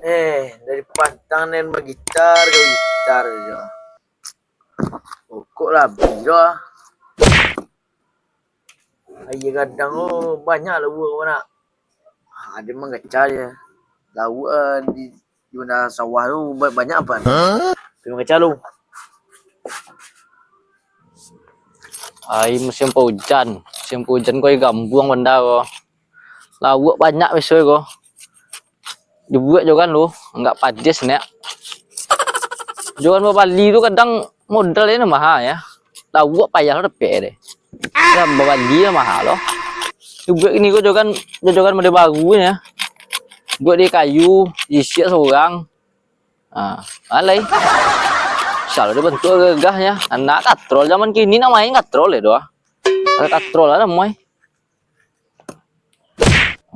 Dari pantang dan bergitar ke gitar aja. Pokok lah bila. Ayah kadang banyak lah buat mana. Ada mengecah je. Lauk di mana sawah tu banyak apa? Pergi mengecah lu. Musim penghujan. Musim penghujan kau gambung benda kau. Lauk banyak besok kau. Dibuat juga kan lu, enggak padas nih. Jualan Bali tu kadang modalnya mahal ya. Lauk payah lo dapet deh. Ya Bali mahal loh. Dibuat ini kau jogan model baru ya. Buat di kayu, isi seorang. Alay. Selalu dia bentuk gagahnya. Anak katrol zaman kini namanya katrol ya doa. Katrol lah namanya.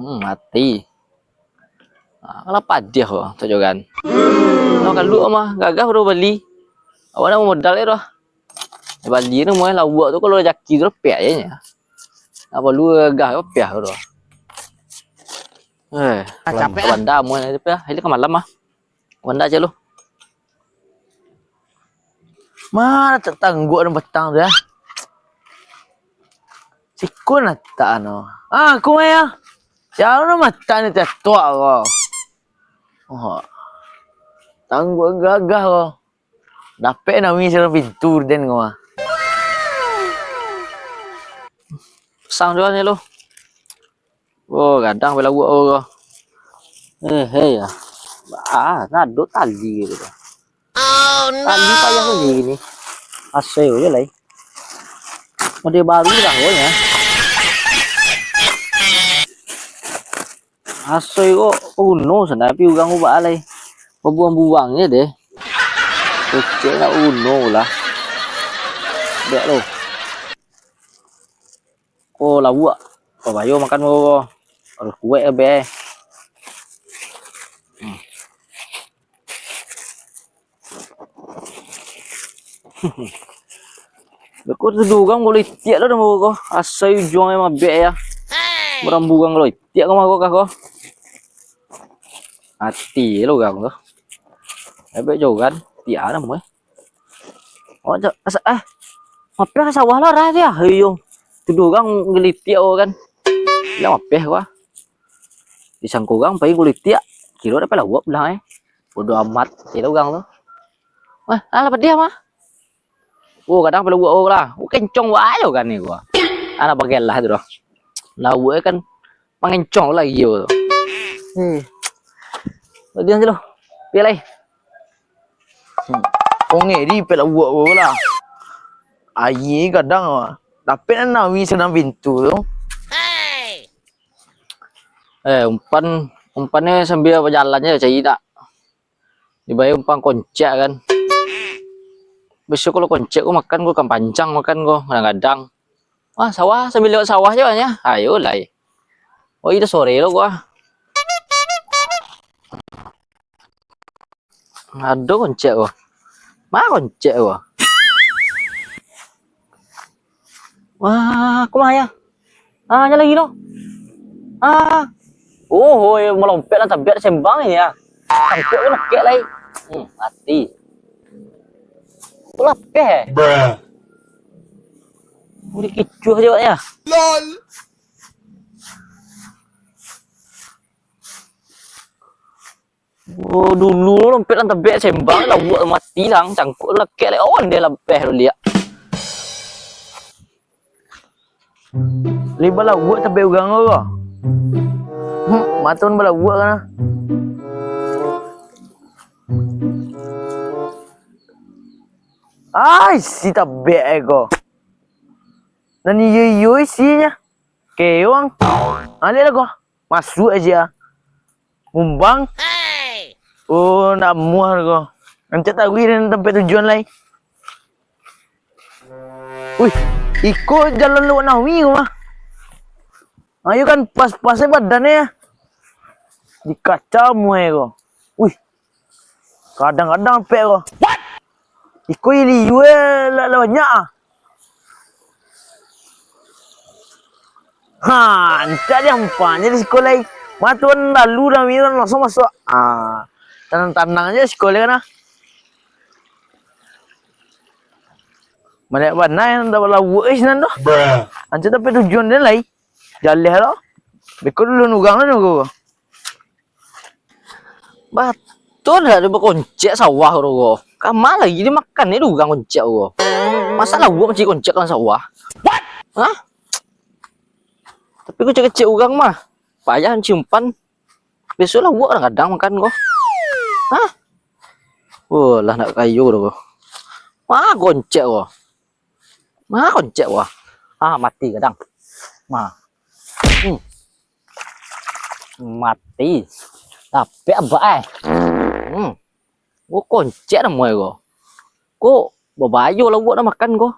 Mati. Kalau padih kok, tujuan. Kalau kalau mah gagah baru Bali. Awalnya modal ya doa. Bali ni mulai lawak tu kalau jaki tu pek je nya. Apa lu gagah pek doa. Capek banda mu ni pek. Ini ke malam mah. Banda aja lu. Mana tertangguk dan petang tu ya. Sikun tak no. Aku ya. Jangan mata ni tetua kau. Tangguk gagah kau. Dapat nami dalam pintu den kau. Sang juga ni lu. Oh, kadang bela buat kau. Ya. Nado tali gitu. Oh no. Tali payah lagi gini. Asal je lah. Model baru dah ya. Asal kok uno sana tapi ugang ubah alai. Buang-buangnya deh. Kecil nak uno lah. Dek lo. Oh lawak. Oh bayo makan mo. Harus kue be. Bekor tu kan boleh tiak lah mo ko. Asai juang emang be ya. Berambugang lo tiak kau mau kau. Hati lo gang tu. Be jauh kan tiak lah mo. Oh apa sawah lah rah dia. Hayung. Tu kan ngelitiak kan. Lah apa gua. Disangkugang pai kulitia kilo dapat lawak bilang bodo amat kilo gang tuh dapat dia mah kadang perlu gua lah kencong wae kan nih gua anak bagian lah itu doh lawak kan mengencong lagi yo dia aja lo pilih di pelak buat lah. Ayi kadang dapat nami senang pintu tu. Umpannya sambil jalannya cai tak dibayar umpan koncak kan besok kalau koncak gua makan gua kan panjang makan gua kadang-kadang sawah sambil lewat sawah aja ya ayo lah itu sore lo gua aduh koncak gua koncak gua aku mah ya nyala lagi lo melompat lah tapi sembang ya sampai aku nakek lagi mati ulah peh udah kicu aja ya lol dulu lompat lah tapi sembang lah buat mati lang cangkuk lah kek lagi dia lah peh lu lihat Liba lah buat tapi ugang kau. Matun bala buat kan. Si tabe ego. Nani yoy isinya. Kewang. Lihat kau. Masuk aja. Mumbang. Nak muar kau. Nanti tak wirin tempat tujuan lain. Ikut jalan luar Nawi kau mah. Ayo kan pas-pasnya badannya ya. Dikaca muai kau. Kadang-kadang pe kau. Iko ili yue lah banyak. Entah dia empanya di sekolah. Matuan lalu dah miran langsung masuk. Tanang-tanang aja sekolah kan. Mana mana yang dapat lawu nan doh. Anca tapi tujuan dia lai. Jaleh lo. Bekor dulu nugang lah nugo. Betul dah dia berkoncek sawah rogo. Kamu lagi dia makan ni dugang koncek rogo. Masa lawu macam koncek kan sawah? What? Hah? Tapi kecil-kecil ugang mah. Payah simpan. Besok lah gua kadang makan gua. Hah? Wah, lah nak kayu gua. Wah, goncek gua. Mah goncek gua. Ah, mati kadang. Mah. Mati. Tapi apa gua goncek dah moy gua. Gua babayo lah gua nak makan gua.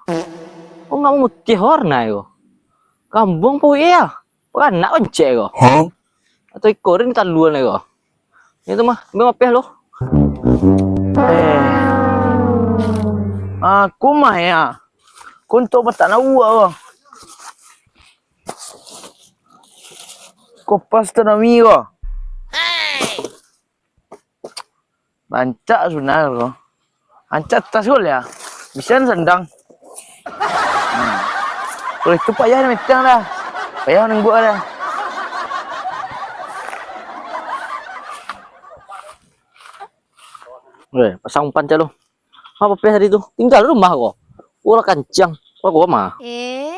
Gua enggak mau mutih warna gua. Kambung po iya. Bukan nak goncek gua. Hah? Atau ikorin taluan lagi kok. Itu mah, memang apa lo? Aku mah ya. Kuntuk bertanah uang. Kopas tanami ko. Bancak sunar ko. Ancak tasul ya. Bisa sendang. Kalau itu payah na metang dah. Payah nang buat dah. Pasang umpan lo. Apa pe hari itu? Tinggal rumah kok. Ulah kancang. Kok gua mah.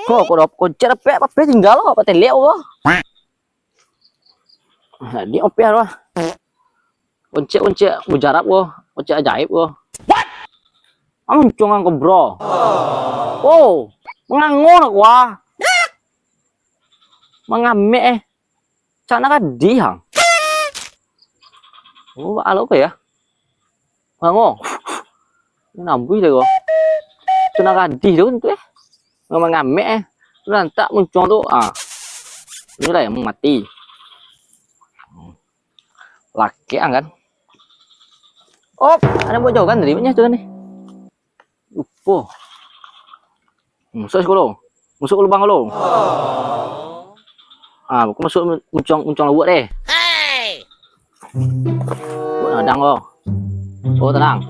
Kok dap kunci pe apa pe tinggal lo apa telek kok. Nah, dia ope lah. Kunci mujarab kok. Kunci ajaib kok. What? Amun cungang ko bro. Oh, mengangon aku ah. Mengame Cana ka dihang. Oh, alo ko ya. Bango. Nambuy deh kok. Cuna kadi tu tu Ngomong ngame tu nanti muncul tu ini lah yang mati. Laki kan. Oh, ada bocor kan dari mana tu kan ni? Lupa. Masuk sekolah. Masuk ke lubang lo. Bukan masuk muncul buat deh. Hey. Buat nadang lo. Oh, tenang.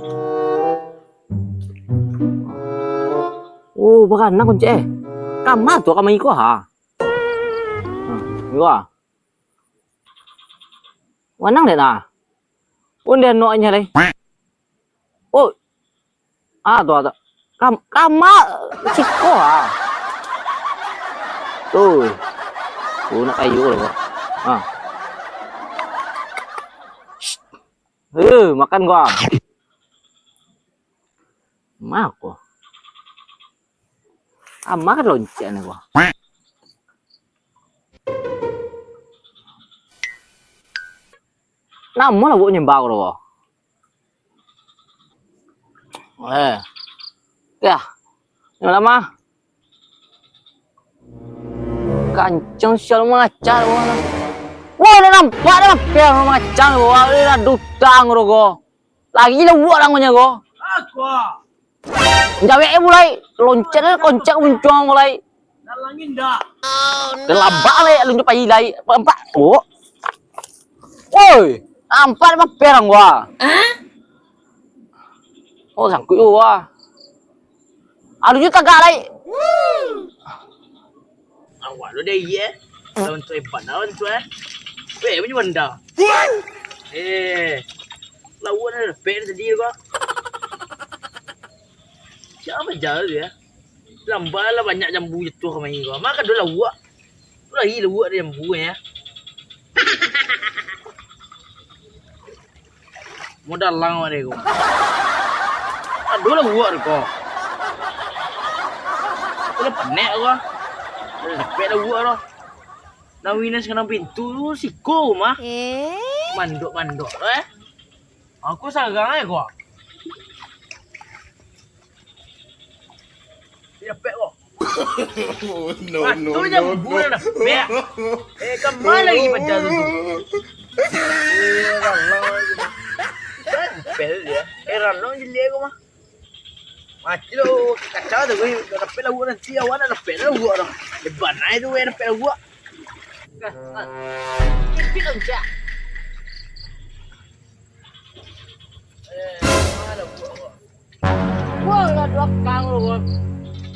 Oh, bahkan nak kunci kamar tu kamar ikut ha. Ikut. Wanang deh nah. Udah noaknya leh. Oh. Tu. Kamar siko ha. Tuh. Nak kayu loh. Makan gua. Mau kok. Makan lonceng nih gua. Nama lah gua nyembah gua. Ya. Yang lama. Kancang sial macan gua. Wah, nampak dah makan macan gua. Ini dah dutang gua. Lagi dah buat rangunya gua. Jawa mulai lonceng koncak muncul mulai. Nalangin dah. Kelabak lah lunjuk pagi lai. Empat. Oh. Woi, empat mah perang gua. Oh, sangkut gua. Aduh tagak lai. Awak lo deh ye. Lawan tu hebat lawan tu punya benda. Lawan ada pen tadi gua. Siapa jauh ya? Lambat lah banyak jambu jatuh ke main gua. Makan dulu lawak. Tu lagi lawak dia jambu ya. Modal lang ada gua. Aduh lawak kau. Aku dah penek gua. Dah lepek lawak dah. Nawinas kena pintu tu siko mah. Mandok Aku sagang aja gua. Dia pek kok. Tu jambu dah pek. Kemana lagi baca tu? Pel dia. Ranong je aku mah. Mati lo kacau tu gue. Dapat lagu nanti awan dapat lagu dah. Depan aja tu gue dapat lagu. Ini kan cak. langkang lu.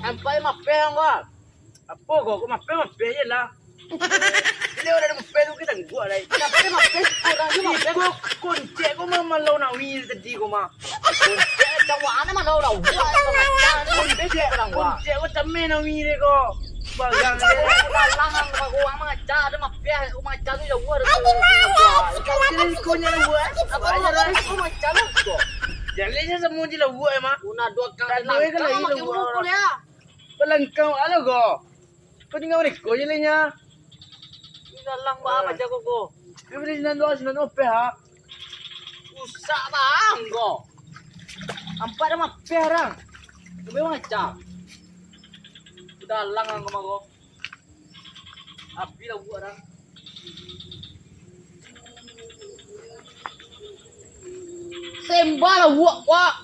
Sampai mape gua. Apa gua mape je lah. Ini udah ada mape tu kita gua lah. Sampai mape kurang je mape. Gua kunci gua malau nak win tadi gua mah. Kunci cawaan mah lau lau. Kunci je orang gua. Kunci gua temen nak win gua. Bagang dia. Lang sama gua mah aja ada mape maca tu jauh ada. Kau jadi konya gua. Apa ada gua maca lu gua. Jalannya semua je lah gua emang. Una dua kali Tak ada kan lagi makin lah, pukul ya. Pelangkau ala gua. Kau tinggal ni kau je lehnya. Ina lang ba baca ko. Kau beli sinan dua pe ha. Usak bang ko. Ampat dah mape orang. Kau maca. Udah lang ang kumago. Api lah buat orang. Sembah lah buat wak.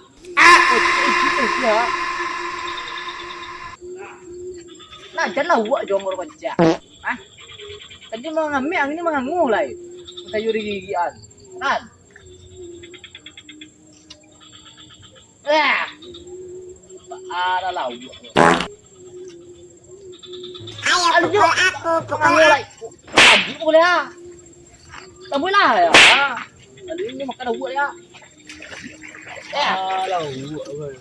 Nah, janganlah buat jong orang baca. Ah. Tadi mau ngambil ang ini mengangu lah. Kayu gigian. Kan? Ada lah buat. Ayo pukul aku, pukul Mengangu lah. Abi boleh ah. Tak boleh lah ya. Tadi ini makan buat ya. Alah buat.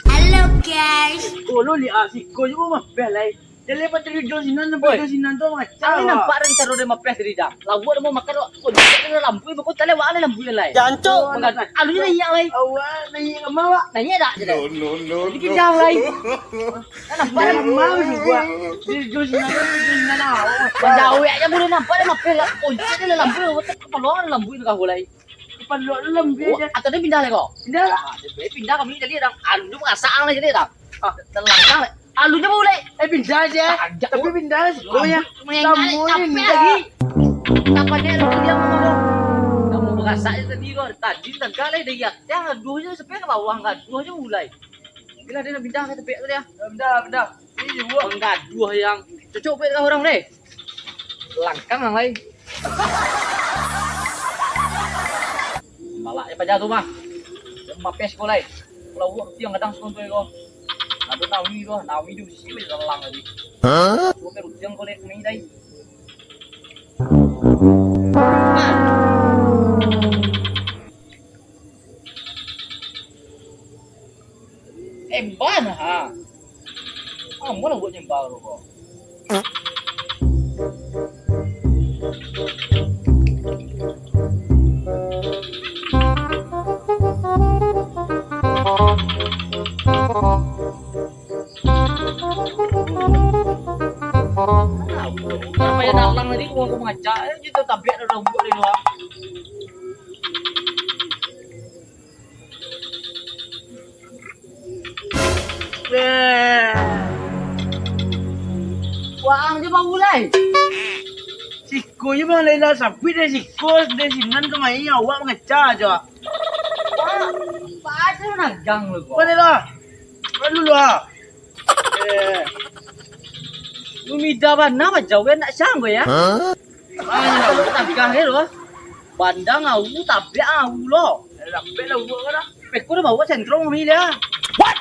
Halo guys. Oh lu lihat si kau je mah pe lah. Jadi lepas dari jual sinan sampai jual sinan tu macam. Ang nampak rin taro de mapes diri dah. Lagu mo makaro ko di na lampu ko tale wa na lampu lai. Jancuk. Alu ni iya lai. Awak naik ke mawa. Nanya dak je. No. Di kijang lai. Nampak Pada rin mau juga. Jadi jual sinan lah. Menjauh aja boleh nampak rin mapes la. Kunci ni lampu ko kapalon lampu ni ka hulai. Depan lu lembih je. Atau dia pindah lai ko. Pindah lah. Pindah kami jadi dah. Alu mengasang lai jadi dah. Terlangkang lai. Alunya boleh. Pindah je. Tapi pindah si kau ya. Kamu ni lagi. Apa dia dia ngomong. Kamu berasa tadi ko tadi tanggalai dia. Jangan duanya sampai ke bawah kan. Duanya mulai. Bila dia nak pindah ke tepi tu dia. Pindah. Ini buat. Penggaduh yang cocok buat kau orang ni. Langkang yang lain. Balak ya pada tu mah. Mapes ko lai. Kalau buat tiang kadang sekonto ko. Ada nawi tu sih dalam lagi. Hah? Kau perlu tiang ko lek ni dai. Emban ha. Mana buat nyembah ko. Namanya dalang tadi gua ngaca gitu tabiat ada buat ini wah. Wah, dia mau mulai. Si kau je bang Laila sapi dia si kau dia sinan ke mai awak mengeca je. Pak ada nagang lu kok. Mana lah? Mana lah? Umida bana ba jauh nak sang gue ya. Kalau nagang ni loh. Bandang au tapi au lo. Sampai lah buat kan? Pekku dah bawa sentro ngami dia. What?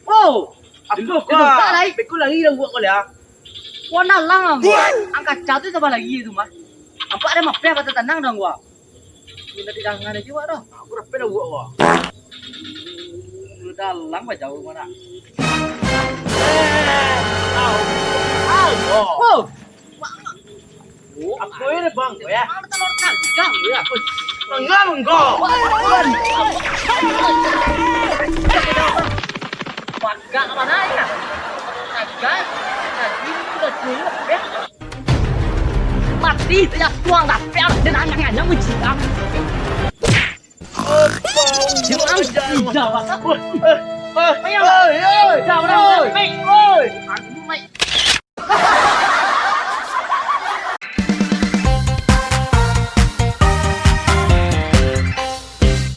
Oh, Apa kau? Pekul lagi lah buat kau lah. warna lang gua. Angkat jatuh sama lagi itu mah. Apa ada mape apa tenang dong gua. Kita tidak ngane juga dah. Aku dah pernah buat kau. Udah lang ba jauh mana. Oh. Aku ini bang kau ya. Mana telur nagang ya. Enggak kau. Warga mana ya? Nagang. Tadi udah jelek ya. Mati tidak tuang tapi dan angan-angan mencium. Jangan tidak. Ayo. Jangan.